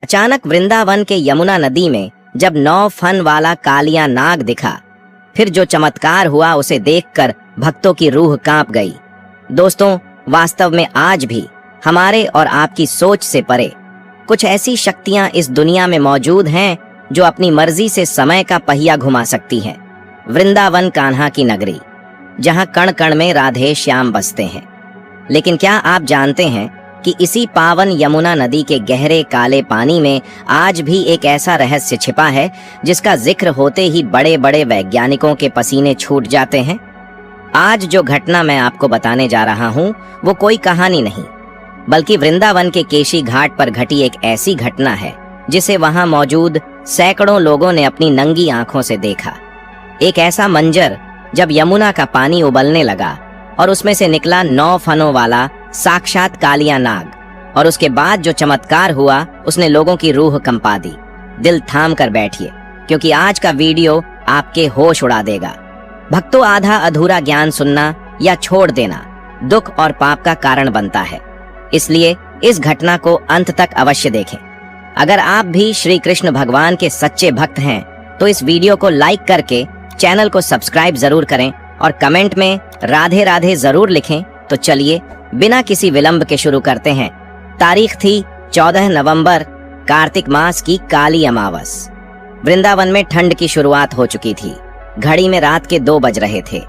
अचानक वृंदावन के यमुना नदी में जब 9 फन वाला कालिया नाग दिखा, फिर जो चमत्कार हुआ उसे देखकर भक्तों की रूह कांप गई। दोस्तों, वास्तव में आज भी हमारे और आपकी सोच से परे कुछ ऐसी शक्तियां इस दुनिया में मौजूद हैं जो अपनी मर्जी से समय का पहिया घुमा सकती हैं। वृंदावन कान्हा की नगरी, जहां कण कण में राधे श्याम बसते हैं। लेकिन क्या आप जानते हैं कि इसी पावन यमुना नदी के गहरे काले पानी में आज भी एक ऐसा रहस्य छिपा है जिसका जिक्र होते ही बड़े बड़े वैज्ञानिकों के पसीने छूट जाते हैं। आज जो घटना मैं आपको बताने जा रहा हूँ वो कोई कहानी नहीं, बल्कि वृंदावन के केशी घाट पर घटी एक ऐसी घटना है जिसे वहां मौजूद सैकड़ों लोगों ने अपनी नंगी आंखों से देखा। एक ऐसा मंजर जब यमुना का पानी उबलने लगा और उसमें से निकला 9 फनों वाला साक्षात कालिया नाग, और उसके बाद जो चमत्कार हुआ उसने लोगों की रूह कंपा दी। दिल थाम कर बैठिए, क्योंकि आज का वीडियो आपके होश उड़ा देगा। भक्तों, आधा अधूरा ज्ञान सुनना या छोड़ देना दुख और पाप का कारण बनता है, इसलिए इस घटना को अंत तक अवश्य देखें। अगर आप भी श्री कृष्ण भगवान के सच्चे भक्त हैं तो इस वीडियो को लाइक करके चैनल को सब्सक्राइब जरूर करें और कमेंट में राधे राधे जरूर लिखें। तो चलिए बिना किसी विलंब के शुरू करते हैं। तारीख थी 14 नवंबर, कार्तिक मास की काली अमावस। वृंदावन में ठंड की शुरुआत हो चुकी थी। घड़ी में रात के 2 बज रहे थे।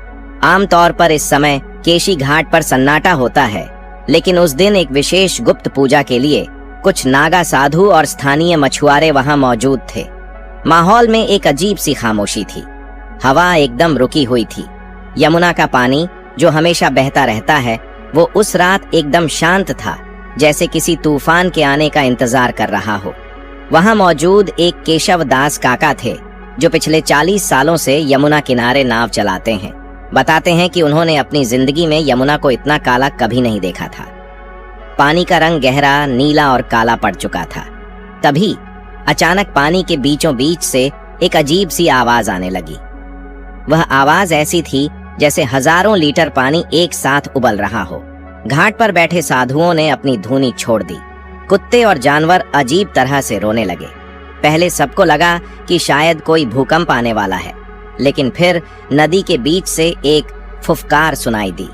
आमतौर पर इस समय केशी घाट पर सन्नाटा होता है, लेकिन उस दिन एक विशेष गुप्त पूजा के लिए कुछ नागा साधु और स्थानीय मछुआरे वहां मौजूद थे। माहौल में एक अजीब सी खामोशी थी। हवा एकदम रुकी हुई थी। यमुना का पानी जो हमेशा बहता रहता है वो उस रात एकदम शांत था, जैसे किसी तूफान के आने का इंतजार कर रहा हो। वहां मौजूद एक केशव दास काका थे जो पिछले 40 सालों से यमुना किनारे नाव चलाते हैं। बताते हैं कि उन्होंने अपनी जिंदगी में यमुना को इतना काला कभी नहीं देखा था। पानी का रंग गहरा नीला और काला पड़ चुका था। तभी अचानक पानी के बीचों बीच से एक अजीब सी आवाज आने लगी। वह आवाज ऐसी थी जैसे हजारों लीटर पानी एक साथ उबल रहा हो। घाट पर बैठे साधुओं ने अपनी धुनी छोड़ दी। कुत्ते और जानवर अजीब तरह से रोने लगे। पहले सबको लगा कि शायद कोई भूकंप आने वाला है, लेकिन फिर नदी के बीच से एक फुफकार सुनाई दी।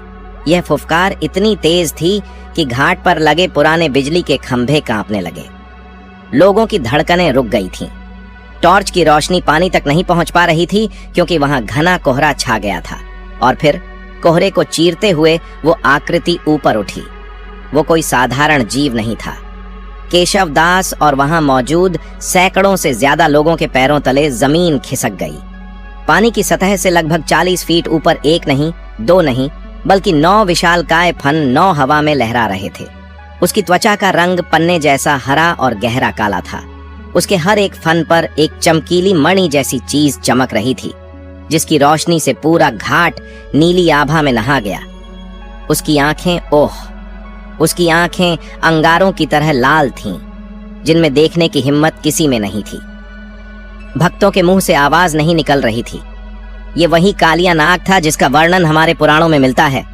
यह फुफकार इतनी तेज थी कि घाट पर लगे पुराने बिजली के खंभे कांपने लगे। लोगों की धड़कनें रुक गई थीं। टॉर्च की रोशनी पानी तक नहीं पहुंच पा रही थी, क्योंकि वहां घना कोहरा छा गया था। और फिर कोहरे को चीरते हुए वो आकृति ऊपर उठी। वो कोई साधारण जीव नहीं था। केशव दास और वहां मौजूद सैकड़ों से ज्यादा लोगों के पैरों तले जमीन खिसक गई। पानी की सतह से लगभग 40 फीट ऊपर एक नहीं, 2 नहीं, बल्कि 9 विशालकाय फन 9 हवा में लहरा रहे थे। उसकी त्वचा का रंग पन्ने जैसा हरा और गहरा काला था। उसके हर एक फन पर एक चमकीली मणि जैसी चीज चमक रही थी, जिसकी रोशनी से पूरा घाट नीली आभा में नहा गया। उसकी आंखें अंगारों की तरह लाल थीं, जिनमें देखने की हिम्मत किसी में नहीं थी। भक्तों के मुंह से आवाज नहीं निकल रही थी। ये वही कालिया नाग था जिसका वर्णन हमारे पुराणों में मिलता है,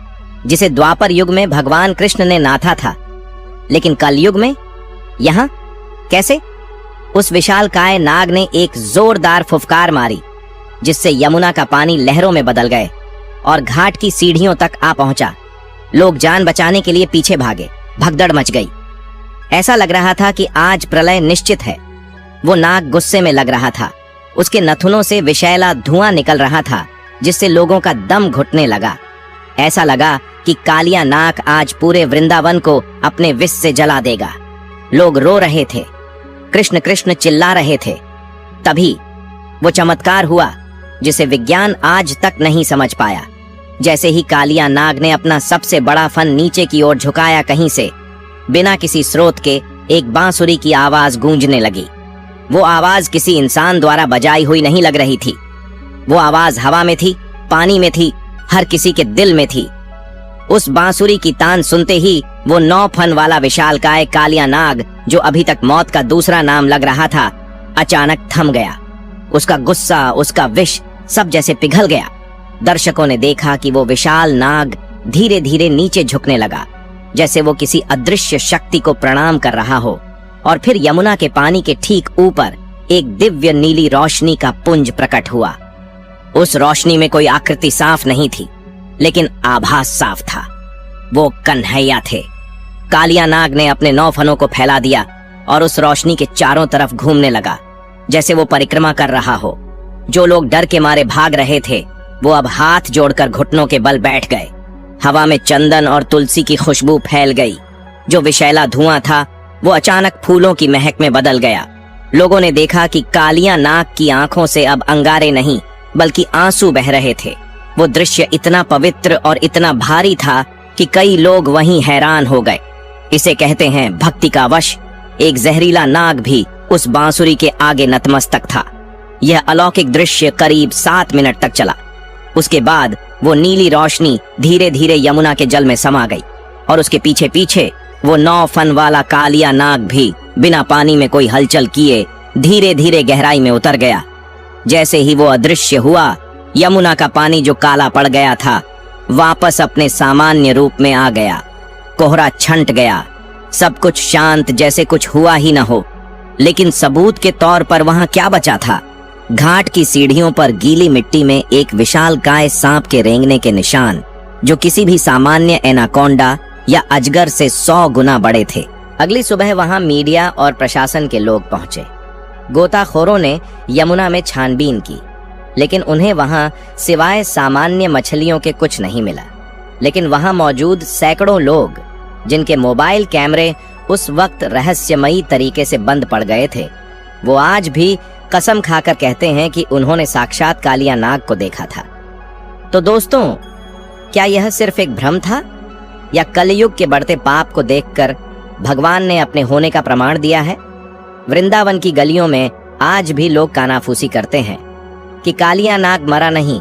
जिसे द्वापर युग में भगवान कृष्ण ने नाथा था। लेकिन कलयुग में यहाँ कैसे? उस विशालकाय नाग ने एक जोरदार फुफकार मारी, जिससे यमुना का पानी लहरों में बदल गए और घाट की सीढ़ियों तक आ पहुंचा। लोग जान बचाने के लिए पीछे भागे। भगदड़ मच गई। ऐसा लग रहा था कि आज प्रलय निश्चित है। वो नाग गुस्से में लग रहा था। उसके नथुनों से विषैला धुआं निकल रहा था, जिससे लोगों का दम घुटने लगा। ऐसा लगा कि कालिया नाग आज पूरे वृंदावन को अपने विष से जला देगा। लोग रो रहे थे, कृष्ण कृष्ण चिल्ला रहे थे। तभी वो चमत्कार हुआ जिसे विज्ञान आज तक नहीं समझ पाया। जैसे ही कालिया नाग ने अपना सबसे बड़ा फन नीचे की ओर झुकाया, कहीं से बिना किसी स्रोत के एक बांसुरी की आवाज गूंजने लगी। वो आवाज किसी इंसान द्वारा बजाई हुई नहीं लग रही थी। वो आवाज हवा में थी, पानी में थी, हर किसी के दिल में थी। उस बांसुरी की तान सुनते ही वो 9 फन वाला विशालकाय कालिया नाग, जो अभी तक मौत का दूसरा नाम लग रहा था, अचानक थम गया। उसका गुस्सा, उसका विष सब जैसे पिघल गया। दर्शकों ने देखा कि वो विशाल नाग धीरे धीरे नीचे झुकने लगा, जैसे वो किसी अदृश्य शक्ति को प्रणाम कर रहा हो। और फिर यमुना के पानी के ठीक ऊपर एक दिव्य नीली रोशनी का पुंज प्रकट हुआ। उस रोशनी में कोई आकृति साफ नहीं थी, लेकिन आभास साफ था। वो कन्हैया थे। कालिया नाग ने अपने 9 फनों को फैला दिया और उस रोशनी के चारों तरफ घूमने लगा, जैसे वो परिक्रमा कर रहा हो। जो लोग डर के मारे भाग रहे थे, वो अब हाथ जोड़कर घुटनों के बल बैठ गए। हवा में चंदन और तुलसी की खुशबू फैल गई। जो विषैला धुआं था, वो अचानक फूलों की महक में बदल गया। लोगों ने देखा कि कालिया नाग की आंखों से अब अंगारे नहीं, बल्कि आंसू बह रहे थे। वो दृश्य इतना पवित्र और इतना भारी था कि कई लोग वहीं हैरान हो गए। इसे कहते हैं भक्ति का वश। एक जहरीला नाग भी उस बांसुरी के आगे नतमस्तक था। यह अलौकिक दृश्य करीब 7 मिनट तक चला। उसके बाद वो नीली रोशनी धीरे धीरे यमुना के जल में समा गई और उसके पीछे पीछे वो 9 फन वाला कालिया नाग भी बिना पानी में कोई हलचल किए धीरे धीरे गहराई में उतर गया। जैसे ही वो अदृश्य हुआ, यमुना का पानी जो काला पड़ गया था, वापस अपने सामान्य रूप में आ गया। कोहरा छंट गया, सब कुछ शांत, जैसे कुछ हुआ ही न हो। लेकिन सबूत के तौर पर वहां क्या बचा था? घाट की सीढ़ियों पर गीली मिट्टी में एक विशालकाय सांप के रेंगने के निशान, जो किसी भी सामान्य एनाकोंडा या अजगर से 100 गुना बड़े थे। अगली सुबह वहां मीडिया और प्रशासन के लोग पहुंचे। गोताखोरों ने यमुना में छानबीन की, लेकिन उन्हें वहां सिवाय सामान्य मछलियों के कुछ नहीं मिला। लेकिन वहां मौजूद सैकड़ों लोग, जिनके मोबाइल कैमरे उस वक्त रहस्यमयी तरीके से बंद पड़ गए थे, वो आज भी कसम खाकर कहते हैं कि उन्होंने साक्षात कालिया नाग को देखा था। तो दोस्तों, क्या यह सिर्फ एक भ्रम था, या कलयुग के बढ़ते पाप को देखकर भगवान ने अपने होने का प्रमाण दिया है? वृंदावन की गलियों में आज भी लोग कानाफूसी करते हैं कि कालिया नाग मरा नहीं,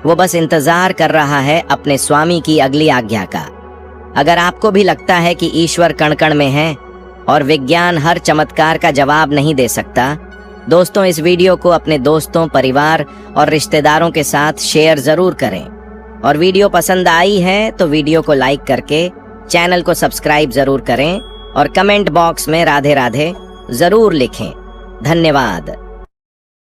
वो बस इंतजार कर रहा है अपने स्वामी की अगली आज्ञा का। अगर आपको भी लगता है कि ईश्वर कण कण में है और विज्ञान हर चमत्कार का जवाब नहीं दे सकता, दोस्तों इस वीडियो को अपने दोस्तों, परिवार और रिश्तेदारों के साथ शेयर जरूर करें। और वीडियो पसंद आई है तो वीडियो को लाइक करके चैनल को सब्सक्राइब जरूर करें और कमेंट बॉक्स में राधे राधे जरूर लिखें। धन्यवाद।